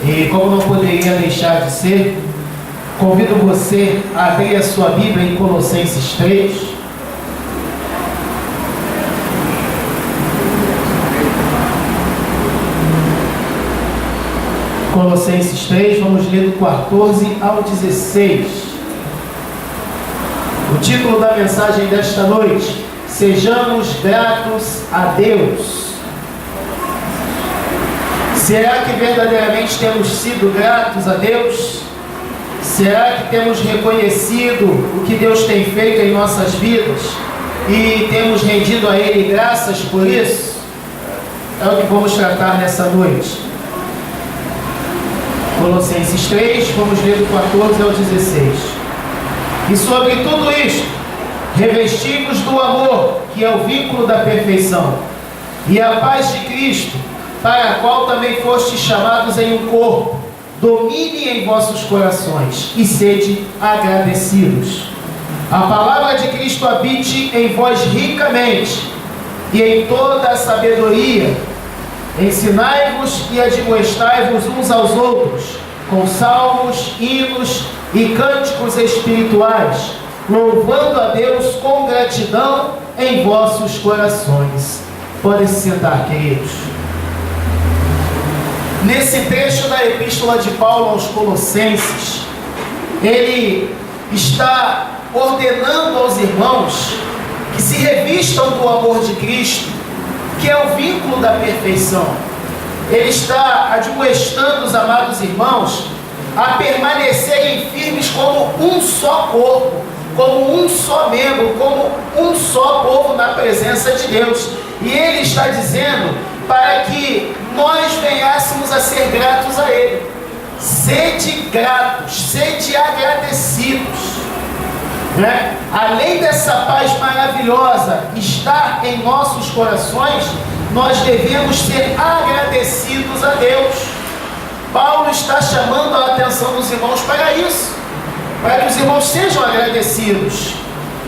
E como não poderia deixar de ser, convido você a abrir a sua Bíblia em Colossenses 3. Colossenses 3, vamos ler do 14 ao 16. O título da mensagem desta noite: Sejamos gratos a Deus. Será que verdadeiramente temos sido gratos a Deus? Será que temos reconhecido o que Deus tem feito em nossas vidas e temos rendido a Ele graças por isso? É o que vamos tratar nessa noite. Colossenses 3, vamos ler do 14 ao 16. E sobre tudo isto, revestimos do amor, que é o vínculo da perfeição, e a paz de Cristo, para a qual também fostes chamados em um corpo, domine em vossos corações, e sede agradecidos. A palavra de Cristo habite em vós ricamente, e em toda a sabedoria, ensinai-vos e admoestai-vos uns aos outros, com salmos, hinos e cânticos espirituais, louvando a Deus com gratidão em vossos corações. Podem se sentar, queridos. Nesse trecho da Epístola de Paulo aos Colossenses, ele está ordenando aos irmãos que se revistam do amor de Cristo, que é o vínculo da perfeição. Ele está admoestando os amados irmãos a permanecerem firmes como um só corpo, como um só membro, como um só povo na presença de Deus. E ele está dizendo para que nós venhássemos a ser gratos a Ele. Sede gratos, sede agradecidos. Além dessa paz maravilhosa estar em nossos corações, nós devemos ser agradecidos a Deus. Paulo está chamando a atenção dos irmãos para isso, para que os irmãos sejam agradecidos.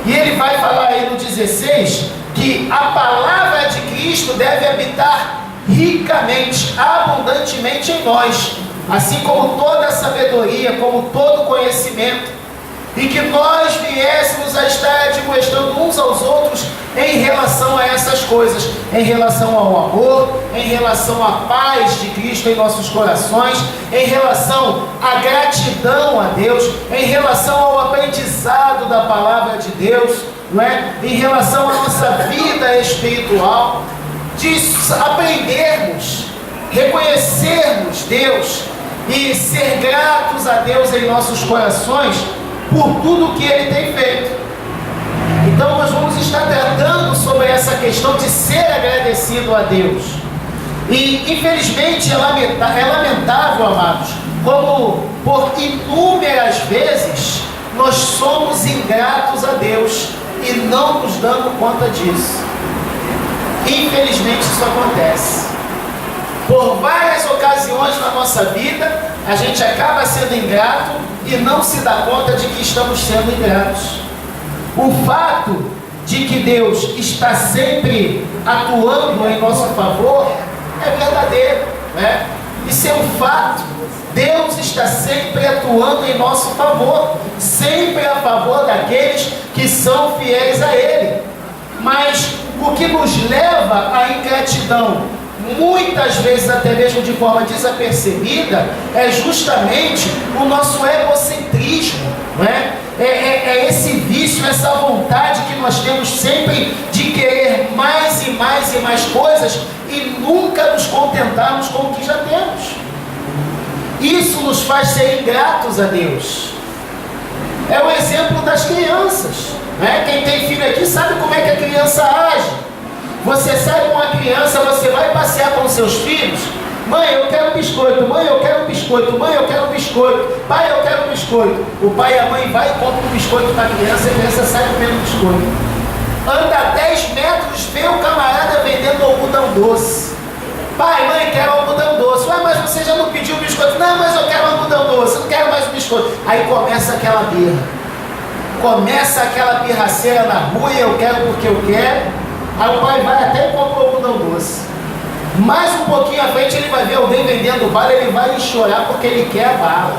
E ele vai falar aí no 16 que a palavra de Cristo deve habitar ricamente, abundantemente em nós, assim como toda a sabedoria, como todo conhecimento, e que nós viéssemos a estar admoestando uns aos outros em relação a essas coisas, em relação ao amor, em relação à paz de Cristo em nossos corações, em relação à gratidão a Deus, em relação ao aprendizado da palavra de Deus, em relação à nossa vida espiritual, de aprendermos, reconhecermos Deus e ser gratos a Deus em nossos corações por tudo que Ele tem feito. Então nós vamos estar tratando sobre essa questão de ser agradecido a Deus. E infelizmente é lamentável, amados, como por inúmeras vezes nós somos ingratos a Deus e não nos damos conta disso. Infelizmente isso acontece. Por várias ocasiões na nossa vida, a gente acaba sendo ingrato e não se dá conta de que estamos sendo ingratos. O fato de que Deus está sempre atuando em nosso favor é verdadeiro, Isso é um fato. Deus está sempre atuando em nosso favor, sempre a favor daqueles que são fiéis a Ele. Mas o que nos leva à ingratidão, muitas vezes até mesmo de forma desapercebida, é justamente o nosso egocentrismo, é esse vício, essa vontade que nós temos sempre de querer mais e mais e mais coisas e nunca nos contentarmos com o que já temos. Isso nos faz ser ingratos a Deus. É o exemplo das crianças, Quem tem filho aqui sabe como é que a criança age. Você sai com a criança, você vai passear com seus filhos. Mãe, eu quero biscoito. Mãe, eu quero biscoito. Mãe, eu quero biscoito. Pai, eu quero biscoito. O pai e a mãe vai e compra um biscoito para a criança e a criança sai comendo biscoito. Anda 10 metros, vê o camarada vendendo algodão doce. Pai, mãe, quero algodão doce. Ué, mas você já não pediu biscoito? Não, mas eu quero algodão doce, eu não quero mais biscoito. Aí começa aquela birra. Começa aquela pirraceira na rua, eu quero porque eu quero. Aí o pai vai até e compra o algodão doce. Mais um pouquinho à frente ele vai ver alguém vendendo bala, ele vai chorar porque ele quer a bala,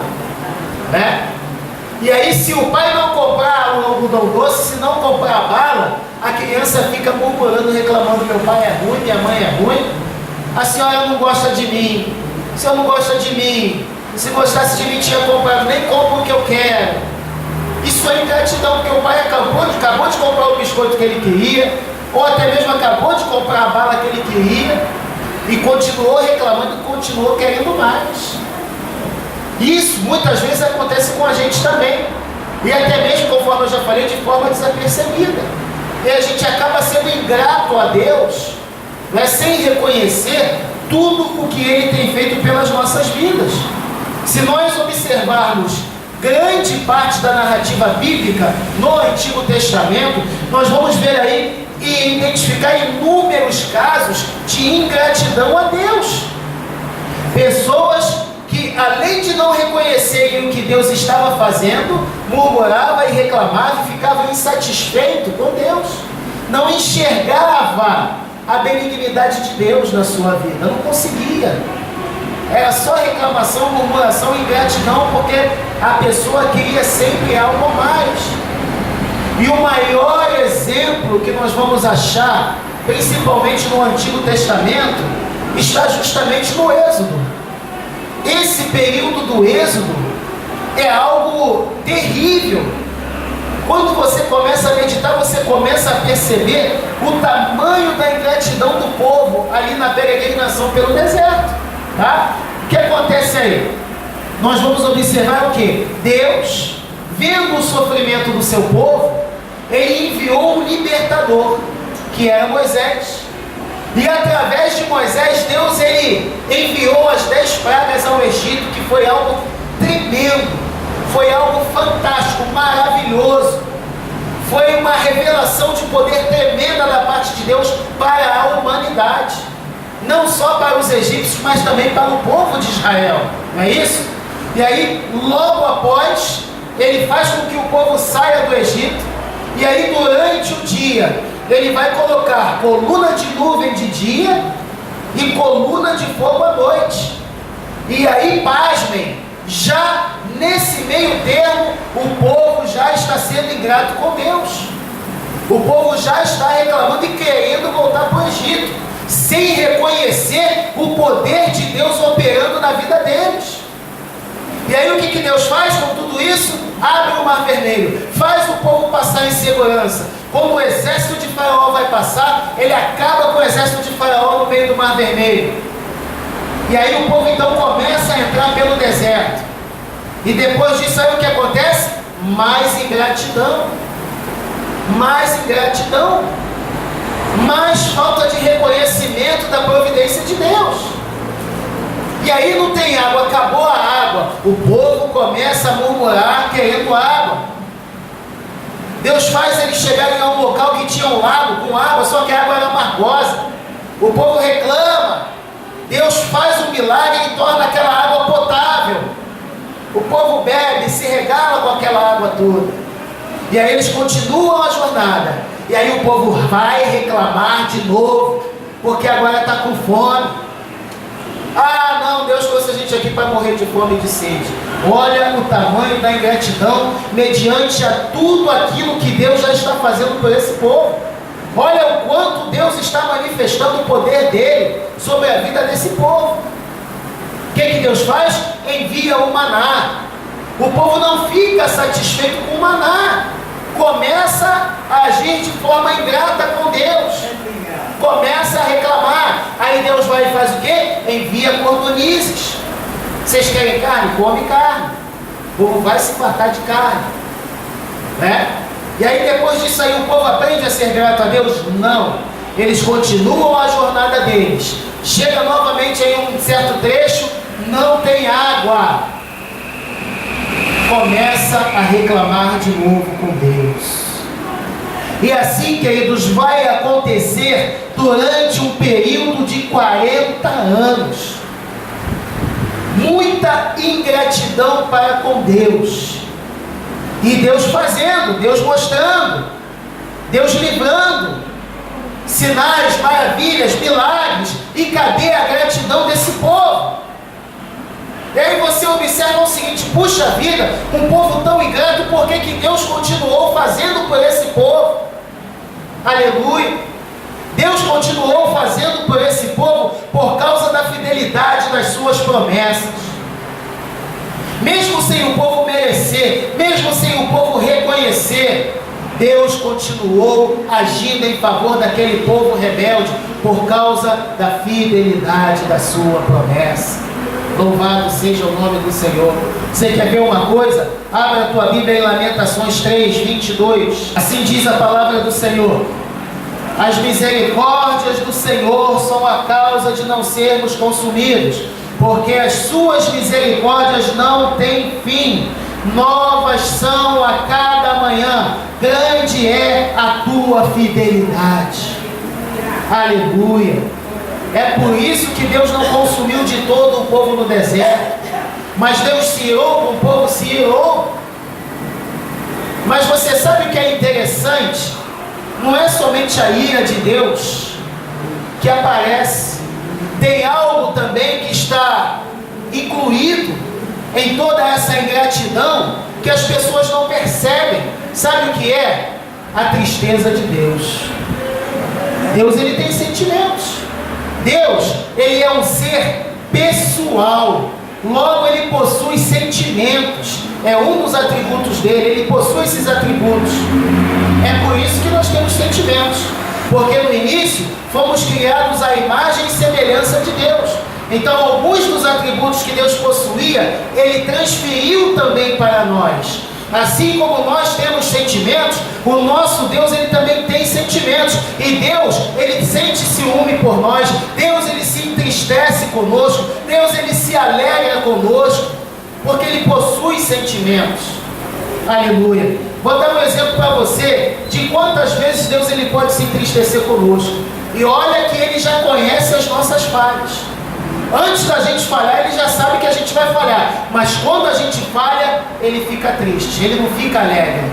né? E aí, se o pai não comprar o algodão doce, se não comprar a bala, a criança fica murmurando, reclamando: meu pai é ruim, minha mãe é ruim, a senhora não gosta de mim, o senhor não gosta de mim, se gostasse de mim tinha comprado, nem compro o que eu quero. Isso é ingratidão, porque o pai acabou de comprar o biscoito que ele queria, ou até mesmo acabou de comprar a bala que ele queria, e continuou reclamando e continuou querendo mais. Isso muitas vezes acontece com a gente também, e até mesmo, conforme eu já falei, de forma desapercebida. E a gente acaba sendo ingrato a Deus, né, sem reconhecer tudo o que Ele tem feito pelas nossas vidas. Se nós observarmos grande parte da narrativa bíblica no Antigo Testamento, nós vamos ver aí e identificar inúmeros casos de ingratidão a Deus. Pessoas que, além de não reconhecerem o que Deus estava fazendo, murmurava e reclamava e ficava insatisfeito com Deus, não enxergava a benignidade de Deus na sua vida, não conseguia. Era só reclamação, murmuração e ingratidão, porque a pessoa queria sempre algo mais. E o maior exemplo que nós vamos achar, principalmente no Antigo Testamento, está justamente no Êxodo. Esse período do Êxodo é algo terrível. Quando você começa a meditar, você começa a perceber o tamanho da ingratidão do povo ali na peregrinação pelo deserto, tá? O que acontece aí? Nós vamos observar o que? Deus, vendo o sofrimento do seu povo, Ele enviou um libertador, que era Moisés. E através de Moisés, Deus ele enviou as 10 pragas ao Egito, que foi algo tremendo, foi algo fantástico, maravilhoso. Foi uma revelação de poder tremenda da parte de Deus para a humanidade. Não só para os egípcios, mas também para o povo de Israel. Não é isso? E aí, logo após, ele faz com que o povo saia do Egito. E aí, durante o dia, ele vai colocar coluna de nuvem de dia e coluna de fogo à noite. E aí, pasmem, já nesse meio termo, o povo já está sendo ingrato com Deus. O povo já está reclamando e querendo voltar para o Egito, sem reconhecer o poder de Deus operando na vida deles. E aí o que Deus faz com tudo isso? Abre o mar vermelho, faz o povo passar em segurança. Como o exército de Faraó vai passar, ele acaba com o exército de Faraó no meio do mar vermelho. E aí o povo então começa a entrar pelo deserto. E depois disso aí o que acontece? Mais ingratidão. Mais ingratidão. Mais falta de reconhecimento da providência de Deus. E aí não tem água, acabou a água. O povo começa a murmurar querendo água. Deus faz eles chegarem a um local que tinha um lago com água, só que a água era amargosa. O povo reclama. Deus faz um milagre e torna aquela água potável. O povo bebe, se regala com aquela água toda. E aí eles continuam a jornada. E aí o povo vai reclamar de novo, porque agora está com fome. Ah, não, Deus trouxe a gente aqui para morrer de fome e de sede. Olha o tamanho da ingratidão mediante a tudo aquilo que Deus já está fazendo por esse povo. Olha o quanto Deus está manifestando o poder dele sobre a vida desse povo. O que Deus faz? Envia o maná. O povo não fica satisfeito com o maná, começa a agir de forma ingrata com Deus, começa a reclamar. Aí Deus vai e faz o quê? Envia cordonizes. Vocês querem carne? Come carne. O povo vai se fartar de carne, né? E aí depois disso aí o povo aprende a ser grato a Deus? Não. Eles continuam a jornada deles. Chega novamente em um certo trecho, não tem água. Começa a reclamar de novo com Deus. E assim, queridos, vai acontecer durante um período de 40 anos. Muita ingratidão para com Deus. E Deus fazendo, Deus mostrando, Deus livrando. sinais, maravilhas, milagres. E cadê a gratidão desse povo? E aí você observa o seguinte: puxa vida, um povo tão ingrato, por que Deus continuou fazendo por esse povo? Aleluia! Deus continuou fazendo por esse povo por causa da fidelidade das suas promessas. Mesmo sem o povo merecer, mesmo sem o povo reconhecer, Deus continuou agindo em favor daquele povo rebelde por causa da fidelidade da sua promessa. Louvado seja o nome do Senhor. Você quer ver uma coisa? Abra a tua Bíblia em Lamentações 3, 22. Assim diz a palavra do Senhor: as misericórdias do Senhor são a causa de não sermos consumidos, porque as suas misericórdias não têm fim. Novas são a cada manhã, grande é a tua fidelidade. Aleluia! É por isso que Deus não consumiu de todo o povo no deserto, mas Deus se irou com o povo, se irou. Mas você sabe o que é interessante? Não é somente a ira de Deus que aparece, tem algo também que está incluído em toda essa ingratidão que as pessoas não percebem. Sabe o que é? A tristeza de Deus. Deus, ele tem sentimentos. Deus, ele é um ser pessoal, logo ele possui sentimentos, é um dos atributos dele, ele possui esses atributos. É por isso que nós temos sentimentos, porque no início fomos criados à imagem e semelhança de Deus. Então alguns dos atributos que Deus possuía, ele transferiu também para nós. Assim como nós temos sentimentos, o nosso Deus, ele também tem sentimentos. E Deus, ele sente ciúme por nós. Deus, ele se entristece conosco. Deus, ele se alegra conosco, porque ele possui sentimentos. Aleluia! Vou dar um exemplo para você de quantas vezes Deus, ele pode se entristecer conosco. E olha que ele já conhece as nossas falhas. Antes da gente falhar, ele já sabe que a gente vai falhar. Mas quando a gente falha, ele fica triste, ele não fica alegre.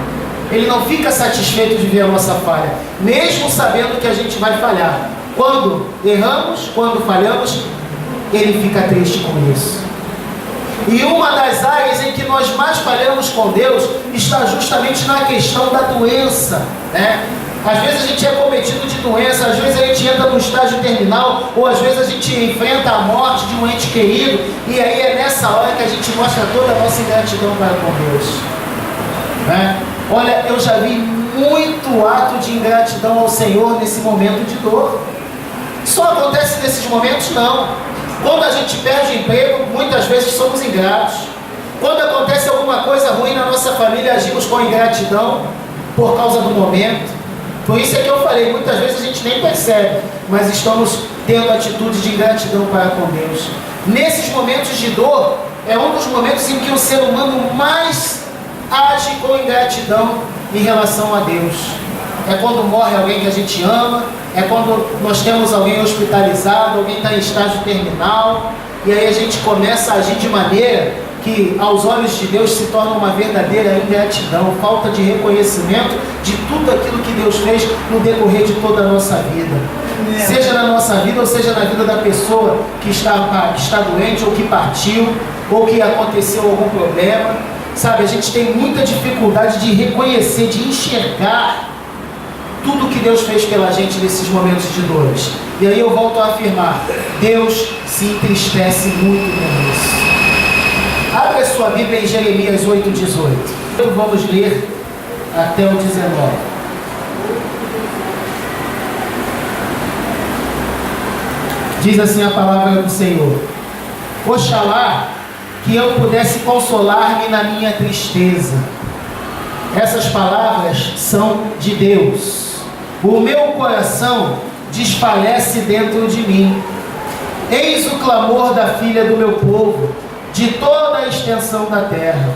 Ele não fica satisfeito de ver a nossa falha, mesmo sabendo que a gente vai falhar. Quando erramos, quando falhamos, ele fica triste com isso. E uma das áreas em que nós mais falhamos com Deus está justamente na questão da doença, né? Às vezes a gente é cometido de doença, às vezes a gente entra no estágio terminal, ou às vezes a gente enfrenta a morte de um ente querido, e aí é nessa hora que a gente mostra toda a nossa ingratidão para com Deus, né? Olha, eu já vi muito ato de ingratidão ao Senhor nesse momento de dor. Só acontece nesses momentos? Não. Quando a gente perde o emprego, muitas vezes somos ingratos. Quando acontece alguma coisa ruim na nossa família, agimos com ingratidão por causa do momento. Por isso é que eu falei, muitas vezes a gente nem percebe, mas estamos tendo atitude de ingratidão para com Deus. Nesses momentos de dor, é um dos momentos em que o ser humano mais age com ingratidão em relação a Deus. É quando morre alguém que a gente ama, é quando nós temos alguém hospitalizado, alguém está em estágio terminal, e aí a gente começa a agir de maneira que aos olhos de Deus se torna uma verdadeira ingratidão, falta de reconhecimento de tudo aquilo que Deus fez no decorrer de toda a nossa vida. Seja na nossa vida ou seja na vida da pessoa que está doente ou que partiu ou que aconteceu algum problema. Sabe, a gente tem muita dificuldade de reconhecer, de enxergar tudo que Deus fez pela gente nesses momentos de dores. E aí eu volto a afirmar, Deus se entristece muito com isso. Abre a sua Bíblia em Jeremias 8,18. Vamos ler até o 19. Diz assim a palavra do Senhor: Oxalá que eu pudesse consolar-me na minha tristeza. Essas palavras são de Deus. O meu coração desfalece dentro de mim. Eis o clamor da filha do meu povo, de toda a extensão da terra.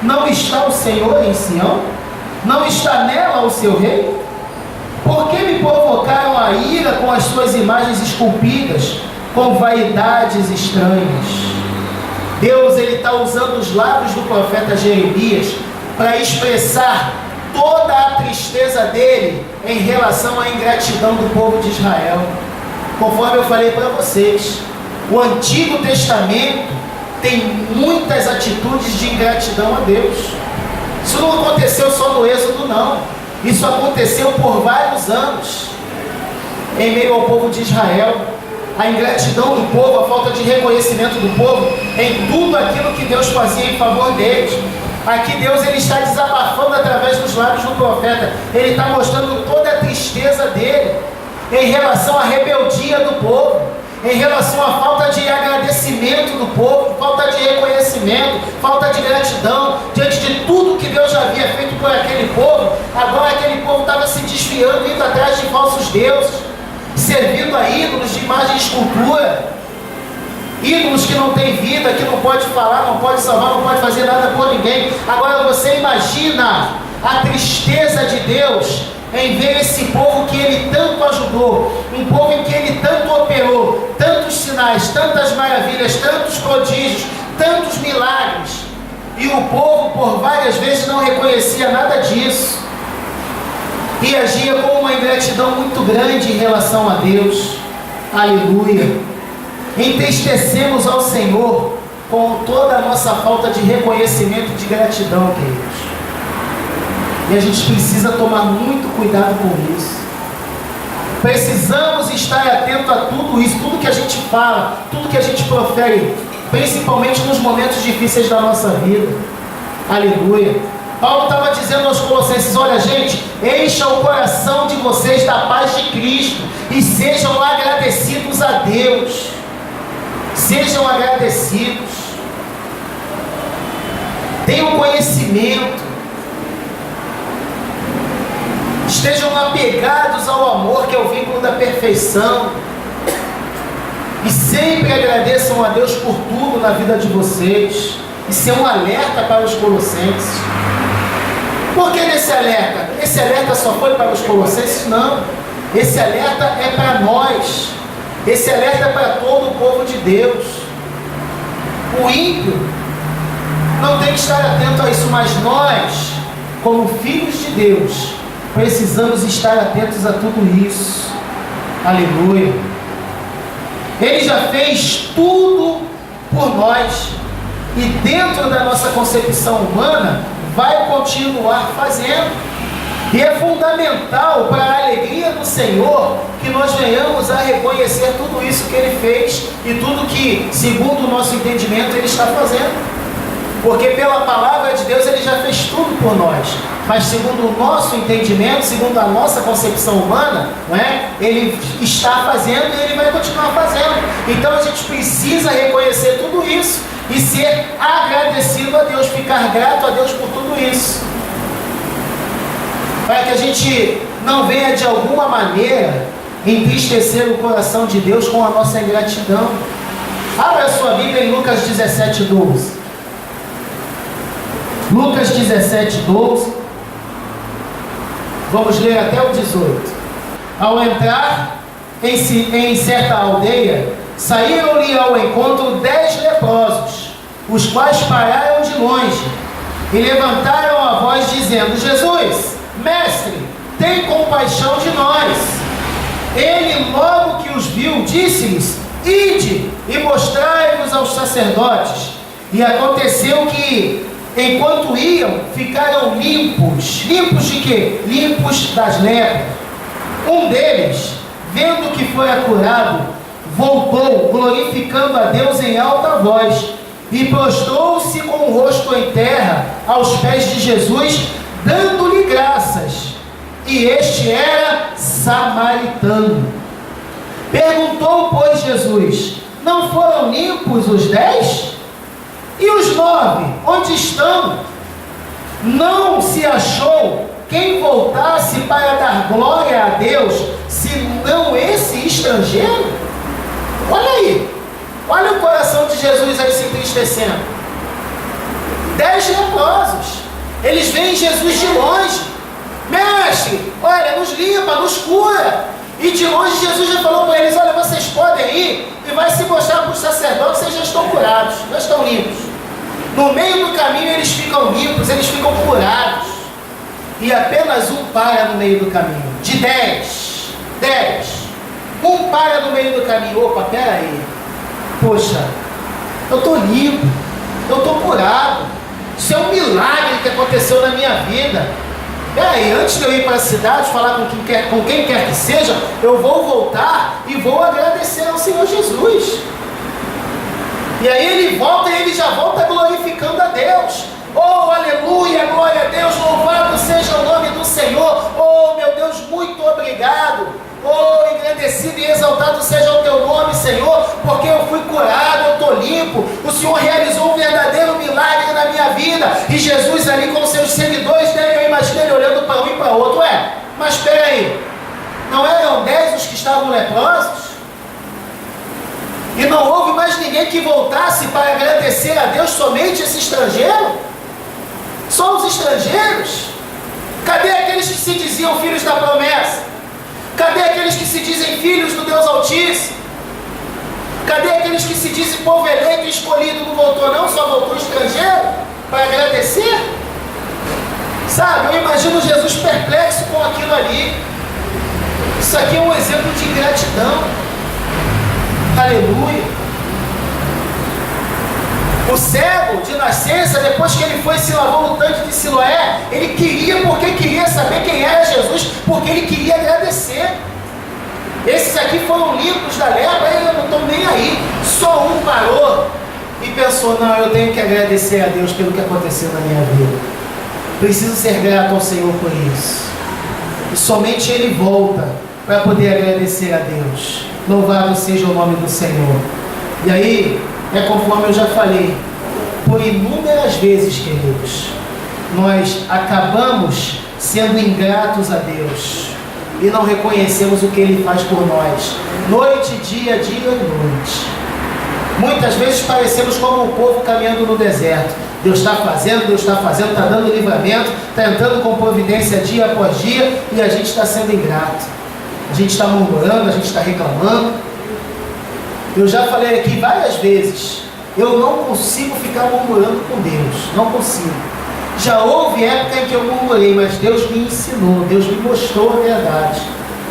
Não está o Senhor em Sião? Não está nela o seu rei? Por que me provocaram a ira com as suas imagens esculpidas, com vaidades estranhas? Deus, ele está usando os lábios do profeta Jeremias para expressar toda a tristeza dele em relação à ingratidão do povo de Israel. Conforme eu falei para vocês, o Antigo Testamento tem muitas atitudes de ingratidão a Deus. Isso não aconteceu só no Êxodo, não. Isso aconteceu por vários anos em meio ao povo de Israel. A ingratidão do povo, a falta de reconhecimento do povo em tudo aquilo que Deus fazia em favor deles. Aqui Deus ele está desabafando através dos lábios do profeta. Ele está mostrando toda a tristeza dele em relação à rebeldia do povo, em relação à falta de agradecimento do povo, falta de reconhecimento, falta de gratidão diante de tudo que Deus já havia feito por aquele povo. Agora aquele povo estava se desviando, indo atrás de falsos deuses, servindo a ídolos de imagem e escultura, ídolos que não têm vida, que não pode falar, não pode salvar, não pode fazer nada por ninguém. Agora você imagina a tristeza de Deus em ver esse povo que Ele tanto ajudou, um povo em que Ele tanto operou, tantos sinais, tantas maravilhas, tantos prodígios, tantos milagres, e o povo por várias vezes não reconhecia nada disso, e agia com uma ingratidão muito grande em relação a Deus. Aleluia! Entristecemos ao Senhor com toda a nossa falta de reconhecimento e de gratidão, queridos. E a gente precisa tomar muito cuidado com isso. Precisamos estar atento a tudo isso, tudo que a gente fala, tudo que a gente profere, principalmente nos momentos difíceis da nossa vida. Aleluia! Paulo estava dizendo aos Colossenses: olha, gente, encha o coração de vocês da paz de Cristo e sejam agradecidos a Deus. Sejam agradecidos. Tenham conhecimento. Estejam apegados ao amor, que é o vínculo da perfeição. E sempre agradeçam a Deus por tudo na vida de vocês. Isso é um alerta para os colossenses. Por que desse alerta? Esse alerta só foi para os colossenses? Não. Esse alerta é para nós. Esse alerta é para todo o povo de Deus. O ímpio não tem que estar atento a isso, mas nós, como filhos de Deus, precisamos estar atentos a tudo isso. Aleluia! Ele já fez tudo por nós, e dentro da nossa concepção humana, vai continuar fazendo. E é fundamental para a alegria do Senhor que nós venhamos a reconhecer tudo isso que Ele fez e tudo que, segundo o nosso entendimento, Ele está fazendo. Porque pela palavra de Deus Ele já fez tudo por nós. Mas segundo o nosso entendimento, segundo a nossa concepção humana, não é? Ele está fazendo e Ele vai continuar fazendo. Então a gente precisa reconhecer tudo isso e ser agradecido a Deus, ficar grato a Deus por tudo isso, para que a gente não venha de alguma maneira entristecer o coração de Deus com a nossa ingratidão. Abra a sua Bíblia em Lucas 17:12. Lucas 17:12. Vamos ler até o 18. Ao entrar em certa aldeia, saíram-lhe ao encontro 10 leprosos, os quais pararam de longe e levantaram a voz dizendo: Jesus, Mestre, tem compaixão de nós. Ele, logo que os viu, disse-lhes: Ide e mostrai-vos aos sacerdotes. E aconteceu que, enquanto iam, ficaram limpos. Limpos de quê? Limpos das lepras. Um deles, vendo que fora curado, voltou, glorificando a Deus em alta voz, e prostrou-se com o rosto em terra aos pés de Jesus, dando-lhe graças. E este era samaritano. Perguntou, pois, Jesus: não foram limpos os 10? E os 9, onde estão? Não se achou quem voltasse para dar glória a Deus, senão esse estrangeiro? Olha aí, olha o coração de Jesus aí se entristecendo. 10 leprosos, eles veem Jesus de longe: Mestre, olha, nos limpa, nos cura. E de longe Jesus já falou para eles: olha, vocês podem ir e vai se mostrar para os sacerdotes, vocês já estão curados, já estão limpos. No meio do caminho eles ficam limpos, eles ficam curados. e apenas um para no meio do caminho. De 10, um para no meio do caminho. Opa, peraí, poxa, eu estou limpo, eu estou curado, isso é um milagre que aconteceu na minha vida. Peraí, antes de eu ir para a cidade, falar com quem quer que seja, eu vou voltar e vou agradecer ao Senhor Jesus. E aí ele volta e ele já volta glorificando a Deus. Oh, aleluia, glória a Deus, louvado seja o nome do Senhor. Oh, meu Deus, muito obrigado. Oh, engrandecido e exaltado seja o teu nome, Senhor, porque eu fui curado, eu estou limpo. O Senhor realizou um verdadeiro milagre na minha vida. E Jesus ali com seus seguidores, né, eu imagino ele olhando para um e para outro. Mas espera aí, não eram 10 os que estavam leprosos? E não houve mais ninguém que voltasse para agradecer a Deus, somente esse estrangeiro? Só os estrangeiros? Cadê aqueles que se diziam filhos da promessa? Cadê aqueles que se dizem filhos do Deus Altíssimo? Cadê aqueles que se dizem povo eleito e escolhido? Não voltou não, só voltou estrangeiro para agradecer? Sabe, eu imagino Jesus perplexo com aquilo ali. Isso aqui é um exemplo de ingratidão. Aleluia. O cego de nascença, depois que ele foi e se lavou no tanque de Siloé, ele queria, porque queria saber quem era Jesus, porque ele queria agradecer. Esses aqui foram limpos da lepra, e eu não estou nem aí. Só um parou e pensou, não, eu tenho que agradecer a Deus pelo que aconteceu na minha vida. Preciso ser grato ao Senhor por isso. E somente ele volta para poder agradecer a Deus. Louvado seja o nome do Senhor. E aí, é conforme eu já falei, por inúmeras vezes, queridos, nós acabamos sendo ingratos a Deus e não reconhecemos o que Ele faz por nós, noite, dia, dia e noite. Muitas vezes parecemos como um povo caminhando no deserto. Deus está fazendo, está dando livramento, está entrando com providência dia após dia, e a gente está sendo ingrato. A gente está murmurando, a gente está reclamando. Eu já falei aqui várias vezes, eu não consigo ficar murmurando com Deus, não consigo. Já houve época em que eu murmurei, mas Deus me ensinou, Deus me mostrou a verdade.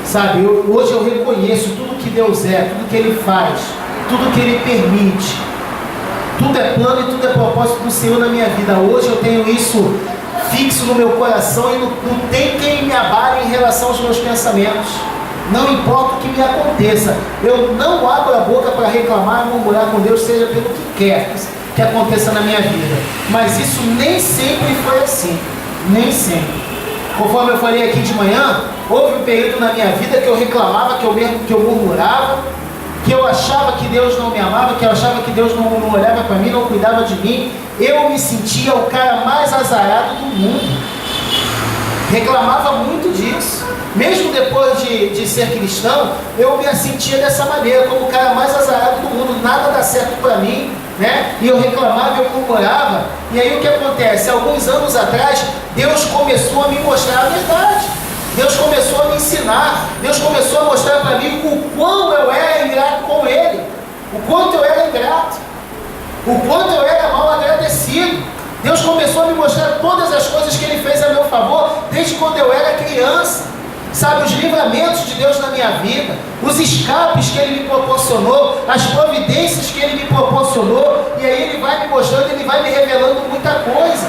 Sabe, hoje eu reconheço tudo que Deus é, tudo que Ele faz, tudo que Ele permite. Tudo é plano e tudo é propósito do Senhor na minha vida. Hoje eu tenho isso fixo no meu coração e não tem quem me abale em relação aos meus pensamentos. Não importa o que me aconteça, eu não abro a boca para reclamar e murmurar com Deus, seja pelo que quer que aconteça na minha vida. Mas isso nem sempre foi assim, nem sempre. Conforme eu falei aqui de manhã, houve um período na minha vida que eu reclamava, que eu murmurava, que eu achava que Deus não me amava, que eu achava que Deus não olhava para mim, não cuidava de mim. Eu me sentia o cara mais azarado do mundo. Reclamava muito disso. Mesmo depois de ser cristão, eu me sentia dessa maneira, como o cara mais azarado do mundo. Nada dá certo para mim, né? E eu reclamava, eu murmurava. E aí o que acontece? Alguns anos atrás, Deus começou a me mostrar a verdade. Deus começou a me ensinar. Deus começou a mostrar para mim o quão eu era ingrato com Ele. O quanto eu era ingrato. O quanto eu era mal agradecido. Deus começou a me mostrar todas as coisas que Ele fez a meu favor, desde quando eu era criança. Sabe, os livramentos de Deus na minha vida, os escapes que Ele me proporcionou, as providências que Ele me proporcionou, e aí Ele vai me mostrando, Ele vai me revelando muita coisa.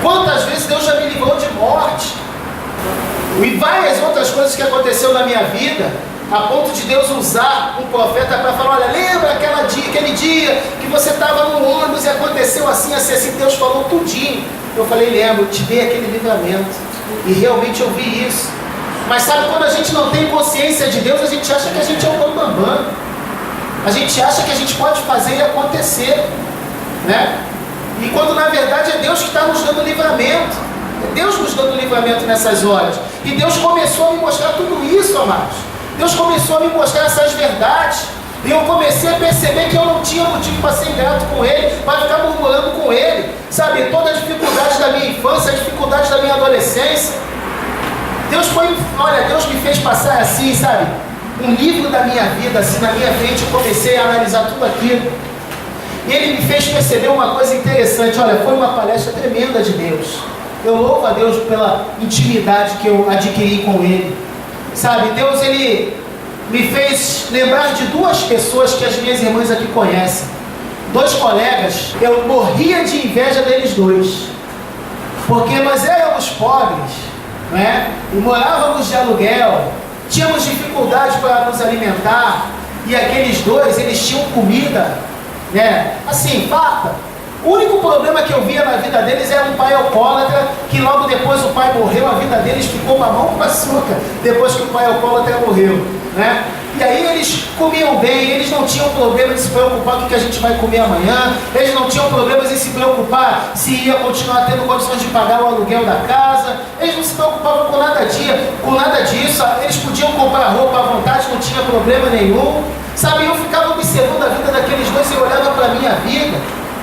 Quantas vezes Deus já me livrou de morte, e várias outras coisas que aconteceu na minha vida, a ponto de Deus usar um profeta para falar, olha, lembra aquele dia que você estava no ônibus e aconteceu assim, assim, assim, Deus falou tudinho. Eu falei, lembro, te dei aquele livramento. E realmente eu vi isso. Mas sabe, quando a gente não tem consciência de Deus, a gente acha que a gente é um bambambam. A gente acha que a gente pode fazer e acontecer, né? E quando na verdade é Deus que está nos dando livramento. É Deus nos dando livramento nessas horas. E Deus começou a me mostrar tudo isso, amados. Deus começou a me mostrar essas verdades. E eu comecei a perceber que eu não tinha motivo para ser ingrato com Ele, para ficar murmurando com Ele. Sabe, todas as dificuldades da minha infância, as dificuldades da minha adolescência. Deus me fez passar assim, sabe, um livro da minha vida, assim, na minha frente. Eu comecei a analisar tudo aquilo. E Ele me fez perceber uma coisa interessante. Olha, foi uma palestra tremenda de Deus. eu louvo a Deus pela intimidade que eu adquiri com Ele. Sabe, Deus, Ele me fez lembrar de duas pessoas que as minhas irmãs aqui conhecem. Dois colegas, eu morria de inveja deles dois. Porque nós éramos pobres, né? E morávamos de aluguel, tínhamos dificuldade para nos alimentar. E aqueles dois, eles tinham comida, né? Assim, farta. O único problema que eu via na vida deles era um pai alcoólatra, que logo depois o pai morreu, a vida deles ficou mamão com açúcar, depois que o pai alcoólatra morreu, né? E aí eles comiam bem, eles não tinham problema de se preocupar com o que a gente vai comer amanhã, eles não tinham problemas em se preocupar se ia continuar tendo condições de pagar o aluguel da casa, eles não se preocupavam com nada disso, eles podiam comprar roupa à vontade, não tinha problema nenhum, sabe? Eu ficava observando a vida daqueles dois e olhava para a minha vida,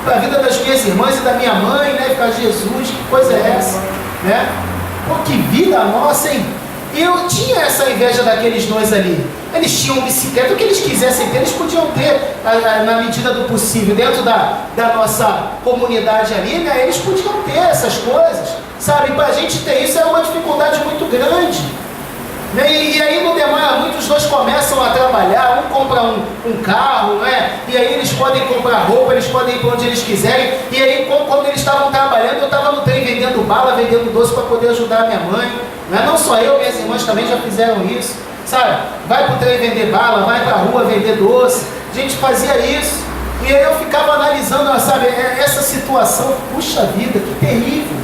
para a vida das minhas irmãs e da minha mãe, né? Ficar, Jesus, que coisa é essa, né? Pô, que vida nossa, hein? E eu tinha essa inveja daqueles dois ali. Eles tinham bicicleta, o que eles quisessem ter, eles podiam ter na medida do possível, dentro da nossa comunidade ali, né? Eles podiam ter essas coisas, sabe? Para a gente ter isso é uma dificuldade muito grande. E aí no demora muito, os dois começam a trabalhar, um compra um carro, né? E aí eles podem comprar roupa, eles podem ir para onde eles quiserem. E aí quando eles estavam trabalhando, eu estava no trem vendendo bala, vendendo doce para poder ajudar a minha mãe, né? Não só eu, minhas irmãs também já fizeram isso, sabe? Vai para o trem vender bala, vai para a rua vender doce, a gente fazia isso. E aí eu ficava analisando, sabe, essa situação, puxa vida, que terrível.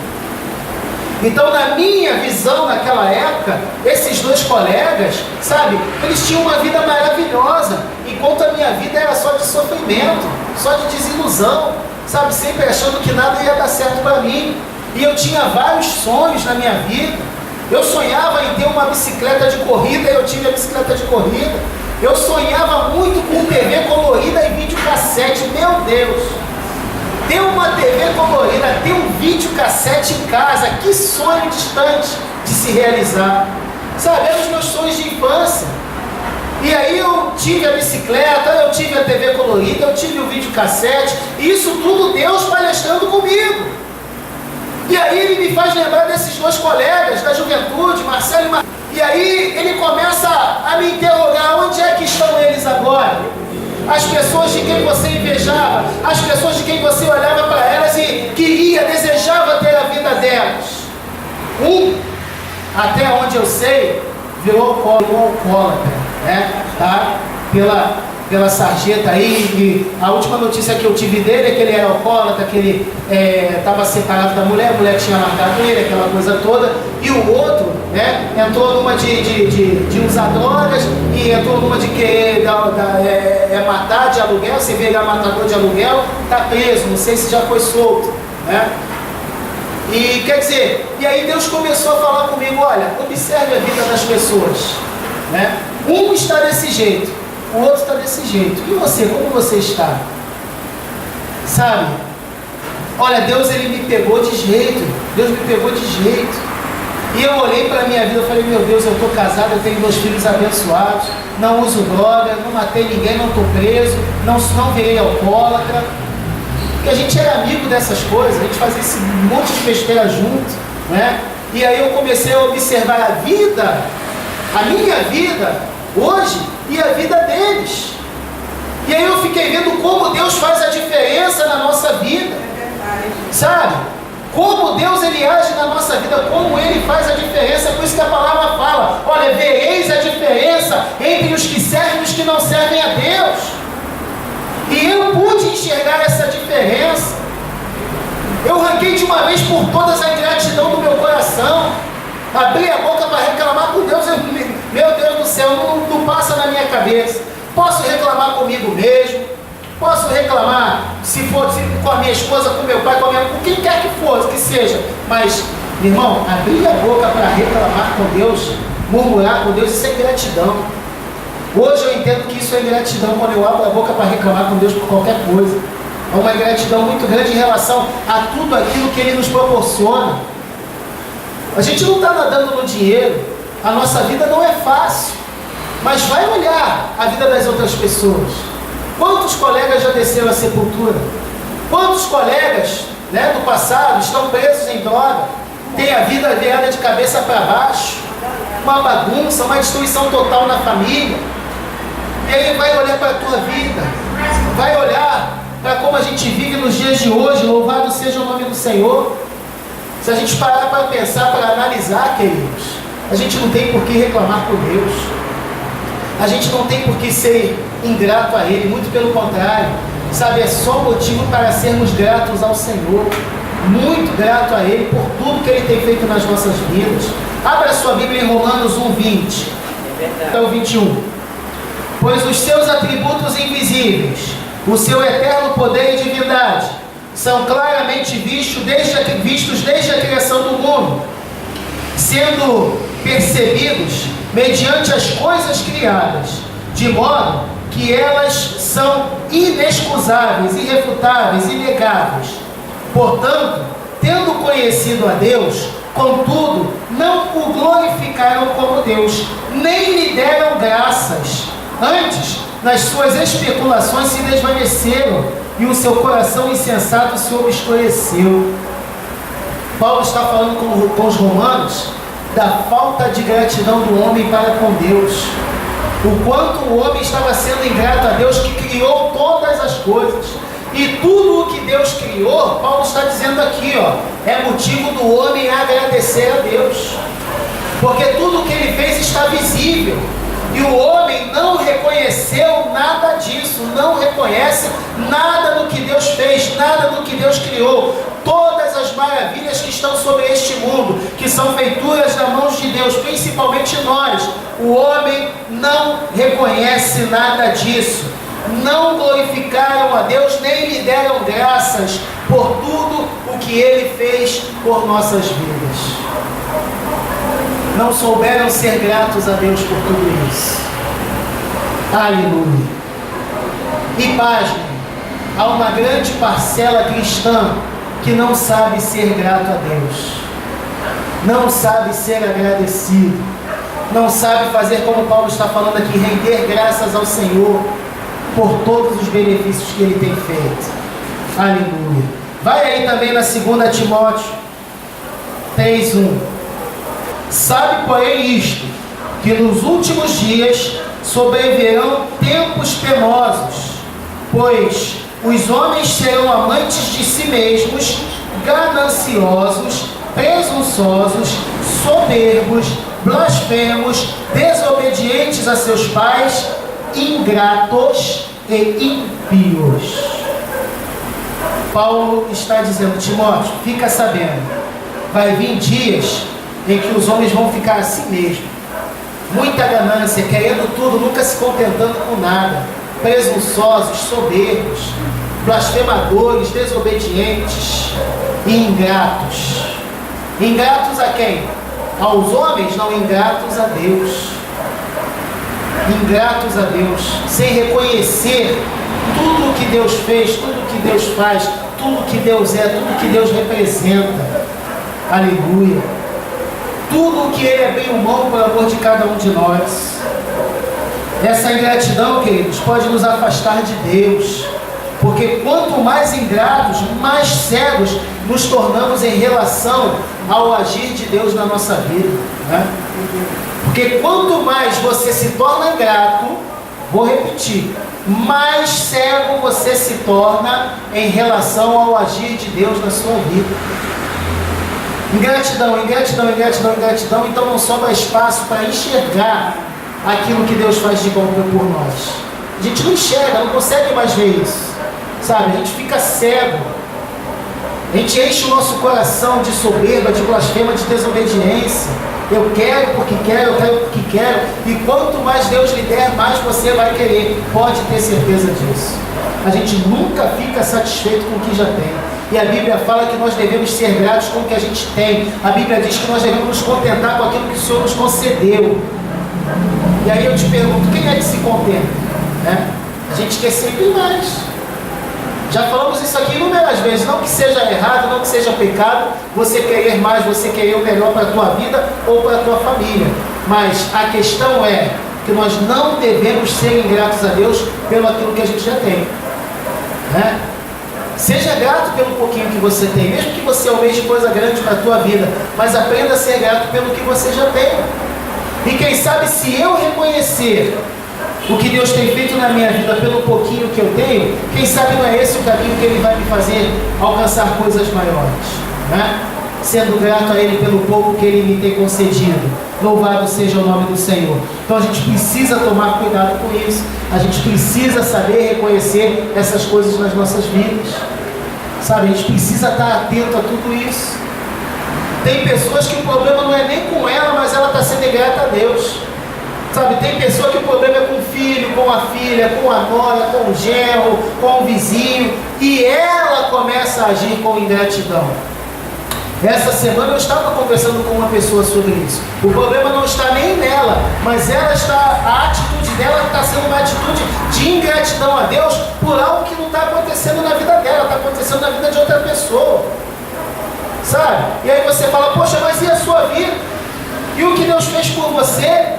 Então, na minha visão, naquela época, esses dois colegas, sabe, eles tinham uma vida maravilhosa, enquanto a minha vida era só de sofrimento, só de desilusão, sabe, sempre achando que nada ia dar certo para mim. E eu tinha vários sonhos na minha vida. Eu sonhava em ter uma bicicleta de corrida, eu tive a bicicleta de corrida. Eu sonhava muito com TV colorida e videocassete, meu Deus! Ter uma TV colorida, ter um videocassete em casa, que sonho distante de se realizar. Sabe, eram os meus sonhos de infância. E aí eu tive a bicicleta, eu tive a TV colorida, eu tive o videocassete, e isso tudo Deus palestrando comigo. E aí ele me faz lembrar desses dois colegas da juventude, Marcelo e Marcelo. E aí ele começa a me interrogar, onde é que estão eles agora? As pessoas de quem você invejava, as pessoas de quem você olhava para elas e queria, desejava ter a vida delas. Até onde eu sei, virou alcoólatra, né? Tá? Pela sarjeta aí, e a última notícia que eu tive dele é que ele era alcoólatra, que ele estava separado da mulher, a mulher tinha marcado ele, aquela coisa toda, e o outro, né, entrou numa de usar drogas, e entrou numa de querer matar de aluguel, se vê ele é matador de aluguel, está preso, não sei se já foi solto, né? E quer dizer, e aí Deus começou a falar comigo, olha, observe a vida das pessoas, né? Um está desse jeito, o outro está desse jeito. E você, como você está? Sabe? Olha, Deus, Ele me pegou de jeito. Deus me pegou de jeito. E eu olhei para a minha vida e falei, meu Deus, eu estou casado, eu tenho 2 filhos abençoados, não uso droga, não matei ninguém, não estou preso, não virei alcoólatra. Porque a gente era amigo dessas coisas, a gente fazia esse monte de besteira junto, né? E aí eu comecei a observar a vida, a minha vida, hoje, e a vida deles. E aí eu fiquei vendo como Deus faz a diferença na nossa vida. Sabe? Como Deus Ele age na nossa vida, como Ele faz a diferença. Por isso que a palavra fala, olha, vereis a diferença entre os que servem e os que não servem a Deus. E eu pude enxergar essa diferença. Eu ranquei de uma vez por todas a ingratidão do meu coração. Abri a boca para reclamar com Deus, meu Deus do céu, não passa na minha cabeça. Posso reclamar comigo mesmo, posso reclamar se for com a minha esposa, com meu pai, com quem quer que for, que seja. Mas, irmão, abrir a boca para reclamar com Deus, murmurar com Deus, isso é ingratidão. Hoje eu entendo que isso é ingratidão quando eu abro a boca para reclamar com Deus por qualquer coisa. É uma ingratidão muito grande em relação a tudo aquilo que Ele nos proporciona. A gente não está nadando no dinheiro, a nossa vida não é fácil, mas vai olhar a vida das outras pessoas. Quantos colegas já desceram à sepultura? Quantos colegas, né, do passado estão presos em droga? tem a vida virada de cabeça para baixo, uma bagunça, uma destruição total na família. E aí vai olhar para a tua vida, vai olhar para como a gente vive nos dias de hoje, louvado seja o nome do Senhor. Se a gente parar para pensar, para analisar, queridos, a gente não tem por que reclamar com Deus, a gente não tem por que ser ingrato a Ele, muito pelo contrário, sabe, é só motivo para sermos gratos ao Senhor, muito grato a Ele por tudo que Ele tem feito nas nossas vidas. Abra sua Bíblia em Romanos 1:20 até o 21. Pois os seus atributos invisíveis, o seu eterno poder e divindade, são claramente vistos desde a criação do mundo, sendo percebidos mediante as coisas criadas, de modo que elas são inexcusáveis, irrefutáveis, inegáveis. Portanto, tendo conhecido a Deus, contudo, não o glorificaram como Deus, nem lhe deram graças. Antes, nas suas especulações se desvaneceram e o seu coração insensato se obscureceu. Paulo está falando com os romanos da falta de gratidão do homem para com Deus. O quanto o homem estava sendo ingrato a Deus, que criou todas as coisas. E tudo o que Deus criou, Paulo está dizendo aqui, é motivo do homem agradecer a Deus. Porque tudo o que ele fez está visível. E o homem não reconheceu nada disso, não reconhece nada do que Deus fez, nada do que Deus criou. Todas as maravilhas que estão sobre este mundo, que são feituras das mãos de Deus, principalmente nós, o homem não reconhece nada disso. Não glorificaram a Deus, nem lhe deram graças por tudo o que Ele fez por nossas vidas. Não souberam ser gratos a Deus por tudo isso. Aleluia. E pasmem, há uma grande parcela cristã que não sabe ser grato a Deus, não sabe ser agradecido, não sabe fazer como Paulo está falando aqui, render graças ao Senhor por todos os benefícios que Ele tem feito. Aleluia. Vai aí também na 2 Timóteo 3:1. Sabe, porém, isto, que nos últimos dias sobrevirão tempos penosos, pois os homens serão amantes de si mesmos, gananciosos, presunçosos, soberbos, blasfemos, desobedientes a seus pais, ingratos e ímpios. Paulo está dizendo, Timóteo, fica sabendo, vai vir dias em que os homens vão ficar assim mesmo, muita ganância, querendo tudo, nunca se contentando com nada, presunçosos, soberbos, blasfemadores, desobedientes e ingratos. Ingratos a quem? Aos homens? Não, ingratos a Deus. Ingratos a Deus, sem reconhecer tudo o que Deus fez, tudo o que Deus faz, tudo o que Deus é, tudo o que Deus representa. Aleluia. Tudo o que Ele é bem humano por amor de cada um de nós. Essa ingratidão, queridos, pode nos afastar de Deus, porque quanto mais ingratos, mais cegos nos tornamos em relação ao agir de Deus na nossa vida, né? Porque quanto mais você se torna ingrato, vou repetir, mais cego você se torna em relação ao agir de Deus na sua vida. Ingratidão, ingratidão, ingratidão, ingratidão, então não sobra espaço para enxergar aquilo que Deus faz de bom por nós. A gente não enxerga, não consegue mais ver isso, sabe? A gente fica cego, a gente enche o nosso coração de soberba, de blasfema, de desobediência. Eu quero porque quero, eu quero porque quero, e quanto mais Deus lhe der, mais você vai querer, pode ter certeza disso. A gente nunca fica satisfeito com o que já tem. E a Bíblia fala que nós devemos ser gratos com o que a gente tem. A Bíblia diz que nós devemos nos contentar com aquilo que o Senhor nos concedeu. E aí eu te pergunto, quem é que se contenta? Né? A gente quer sempre mais. Já falamos isso aqui inúmeras vezes. Não que seja errado, não que seja pecado você querer mais, você querer o melhor para a tua vida ou para a tua família. Mas a questão é que nós não devemos ser ingratos a Deus pelo aquilo que a gente já tem. Né? Seja grato pelo pouquinho que que você tem, mesmo que você almeje coisa grande para a tua vida, mas aprenda a ser grato pelo que você já tem. E quem sabe, se eu reconhecer o que Deus tem feito na minha vida pelo pouquinho que eu tenho, quem sabe não é esse o caminho que Ele vai me fazer alcançar coisas maiores, né? Sendo grato a Ele pelo pouco que Ele me tem concedido. Louvado seja o nome do Senhor. Então a gente precisa tomar cuidado com isso. A gente precisa saber reconhecer essas coisas nas nossas vidas. Sabe, a gente precisa estar atento a tudo isso. Tem pessoas que o problema não é nem com ela, mas ela está sendo grata a Deus. Sabe, tem pessoa que o problema é com o filho, com a filha, com a nora, com o genro, com o vizinho, e ela começa a agir com ingratidão. Essa semana eu estava conversando com uma pessoa sobre isso. O problema não está nem nela, mas a atitude dela está sendo uma atitude de ingratidão a Deus por algo que não está acontecendo na vida dela, está acontecendo na vida de outra pessoa. Sabe? E aí você fala, poxa, mas e a sua vida? E o que Deus fez por você?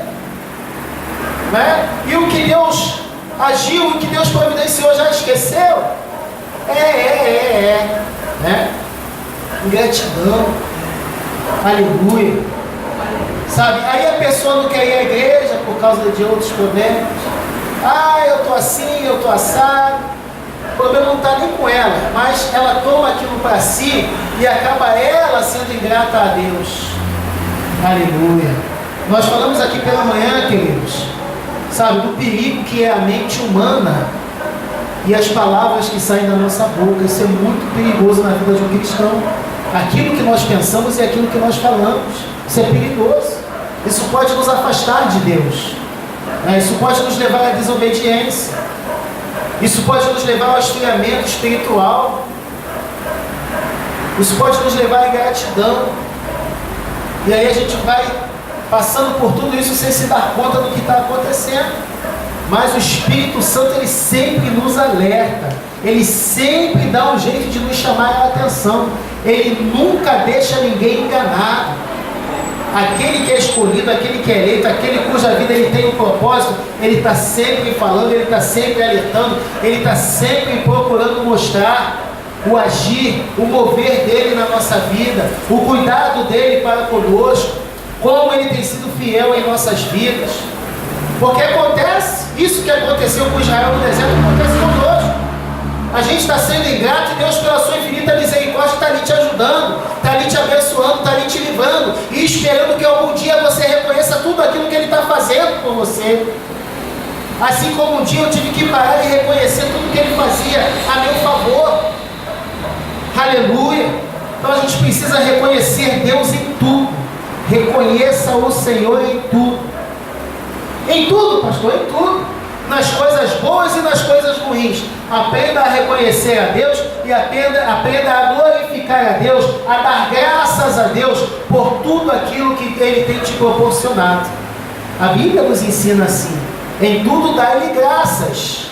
Né? E o que Deus agiu, o que Deus providenciou, já esqueceu? Né? Ingratidão, aleluia, sabe? Aí a pessoa não quer ir à igreja por causa de outros problemas. Eu estou assim, eu estou assado. O problema não está nem com ela, mas ela toma aquilo para si e acaba ela sendo ingrata a Deus. Aleluia. Nós falamos aqui pela manhã, queridos, sabe, do perigo que é a mente humana e as palavras que saem da nossa boca. Isso é muito perigoso na vida de um cristão. Aquilo que nós pensamos e aquilo que nós falamos, isso é perigoso. Isso pode nos afastar de Deus, né? Isso pode nos levar à desobediência. Isso pode nos levar ao esfriamento espiritual. Isso pode nos levar à ingratidão. E aí a gente vai passando por tudo isso sem se dar conta do que está acontecendo. Mas o Espírito Santo, ele sempre nos alerta. Ele sempre dá um jeito de nos chamar a atenção. Ele nunca deixa ninguém enganado. Aquele que é escolhido, aquele que é eleito, aquele cuja vida ele tem um propósito, ele está sempre falando, ele está sempre alertando, ele está sempre procurando mostrar o agir, o mover dele na nossa vida, o cuidado dele para conosco, como ele tem sido fiel em nossas vidas. Porque acontece, isso que aconteceu com Israel no deserto, acontece conosco. A gente está sendo ingrato e Deus, pela sua infinita misericórdia, está ali te ajudando, está ali te abençoando, está ali te livrando e esperando que algum dia você reconheça tudo aquilo que Ele está fazendo por você. Assim como um dia eu tive que parar e reconhecer tudo que Ele fazia a meu favor. Aleluia! Então a gente precisa reconhecer Deus em tudo. Reconheça o Senhor em tudo. Em tudo, pastor, em tudo. Nas coisas boas e nas coisas ruins. Aprenda a reconhecer a Deus e aprenda a glorificar a Deus, a dar graças a Deus por tudo aquilo que Ele tem te proporcionado. A Bíblia nos ensina assim: em tudo dá-lhe graças.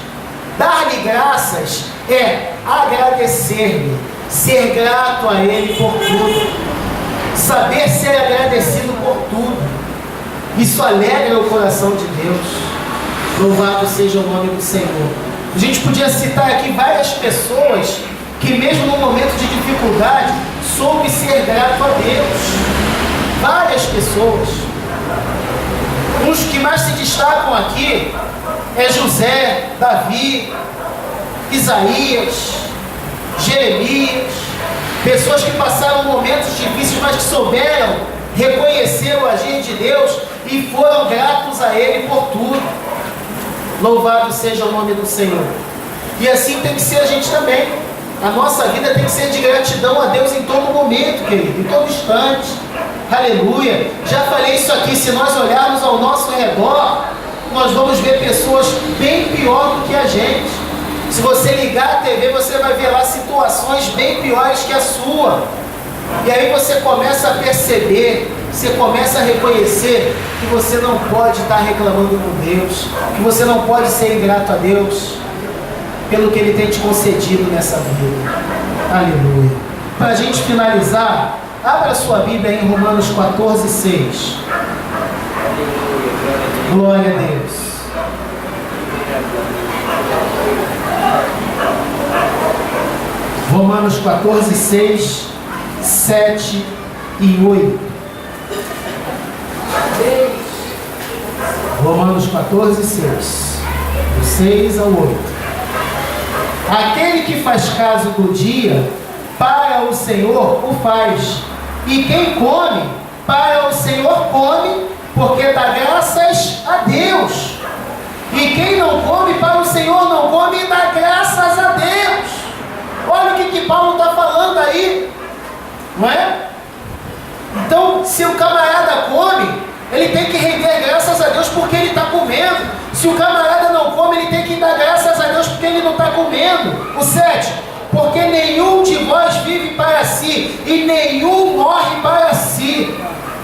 Dar-lhe graças é agradecer-lhe, ser grato a Ele por tudo, saber ser agradecido por tudo. Isso alegra o coração de Deus. Louvado seja o nome do Senhor. A gente podia citar aqui várias pessoas que mesmo no momento de dificuldade soube ser grato a Deus. Várias pessoas. Os que mais se destacam aqui é José, Davi, Isaías, Jeremias. Pessoas que passaram momentos difíceis, mas que souberam reconhecer o agir de Deus e foram gratos a Ele por tudo. Louvado seja o nome do Senhor. E assim tem que ser a gente também. A nossa vida tem que ser de gratidão a Deus em todo momento, querido, em todo instante. Aleluia. Já falei isso aqui, se nós olharmos ao nosso redor, nós vamos ver pessoas bem pior do que a gente. Se você ligar a TV, você vai ver lá situações bem piores que a sua. E aí você começa a perceber, você começa a reconhecer que você não pode estar reclamando com Deus, que você não pode ser ingrato a Deus pelo que Ele tem te concedido nessa vida. Aleluia. Para a gente finalizar, abra sua Bíblia em Romanos 14:6. Glória a Deus. Romanos 14, 6, 7 e 8. Romanos 14, 6. Do 6 ao 8. Aquele que faz caso do dia, para o Senhor o faz. E quem come, para o Senhor come, porque dá graças a Deus. E quem não come, para o Senhor não come e dá graças a Deus. Olha o que Paulo está falando aí, não é? Então, se o camarada come, ele tem que render graças a Deus porque ele está comendo. Se o camarada não come, ele tem que dar graças a Deus porque ele não está comendo. O 7, porque nenhum de vós vive para si, e nenhum morre para si.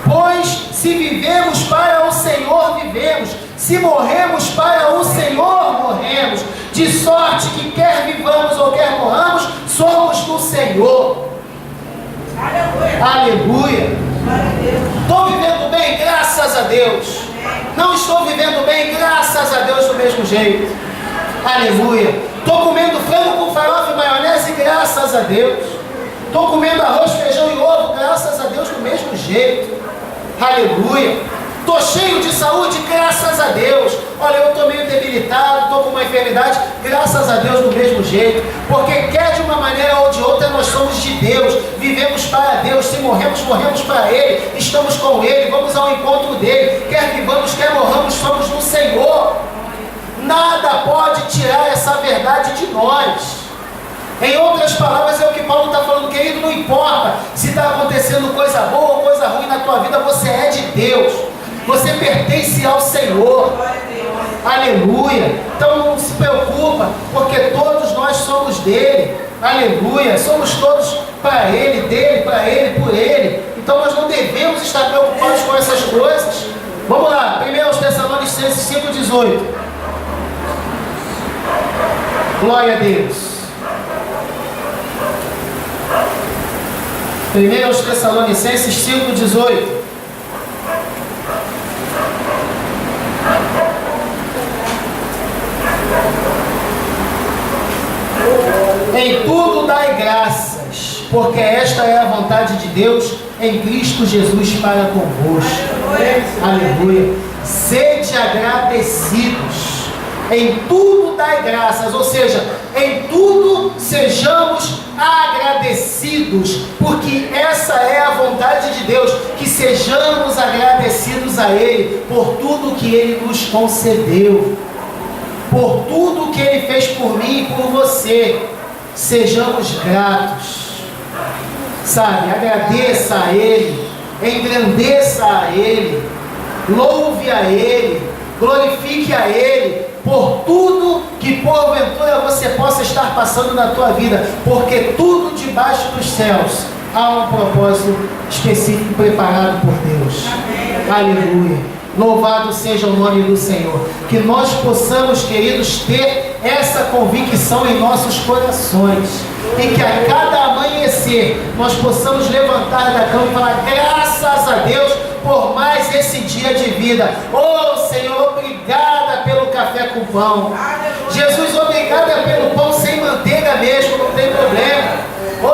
Pois se vivemos para o Senhor, vivemos. Se morremos para o Senhor, morremos. De sorte que quer vivamos ou quer morramos, somos do Senhor. Aleluia. Estou vivendo bem, graças a Deus. Não estou vivendo bem, graças a Deus do mesmo jeito. Aleluia. Estou comendo frango com farofa e maionese, graças a Deus. Estou comendo arroz, feijão e ovo, graças a Deus do mesmo jeito. Aleluia. Estou cheio de saúde, graças a Deus. Olha, eu estou meio debilitado, estou com uma enfermidade, graças a Deus do mesmo jeito. Porque quer de uma maneira ou de outra, nós somos de Deus, vivemos para Deus. Se morremos, morremos para Ele, estamos com Ele, vamos ao encontro dEle. Quer vivamos, quer morramos, somos do Senhor. Nada pode tirar essa verdade de nós. Em outras palavras, é o que Paulo está falando, querido, não importa se está acontecendo coisa boa ou coisa ruim na tua vida, você é de Deus. Você pertence ao Senhor. Aleluia. Então não se preocupa, porque todos nós somos dele. Aleluia. Somos todos para Ele, dele, para Ele, por Ele. Então nós não devemos estar preocupados com essas coisas. Vamos lá, 1 Tessalonicenses 5,18. Glória a Deus. 1 Tessalonicenses 5,18. Em tudo dai graças, porque esta é a vontade de Deus em Cristo Jesus para convosco. Aleluia. Sede agradecidos. Em tudo dai graças, ou seja, em tudo sejamos agradecidos, porque essa é a vontade de Deus, que sejamos agradecidos a Ele por tudo que Ele nos concedeu, por tudo que Ele fez por mim e por você. Sejamos gratos, sabe? Agradeça a Ele, engrandeça a Ele, louve a Ele, glorifique a Ele por tudo que porventura você possa estar passando na tua vida, porque tudo debaixo dos céus há um propósito específico preparado por Deus. Aleluia. Louvado seja o nome do Senhor. Que nós possamos, queridos, ter essa convicção em nossos corações, e que a cada amanhecer nós possamos levantar da cama e falar: graças a Deus por mais esse dia de vida. Oh Senhor, obrigada pelo café com pão. Jesus, obrigada pelo pão sem manteiga mesmo, não tem problema.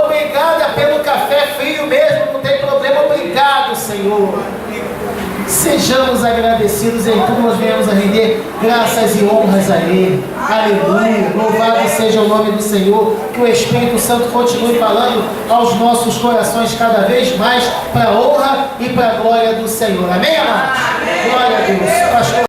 Obrigada pelo café frio mesmo, não tem problema. Obrigado, Senhor. Sejamos agradecidos, em tudo nós venhamos a render graças e honras a Ele. Aleluia. Louvado seja o nome do Senhor. Que o Espírito Santo continue falando aos nossos corações cada vez mais, para a honra e para a glória do Senhor. Amém, amados? Glória a Deus. Pastor.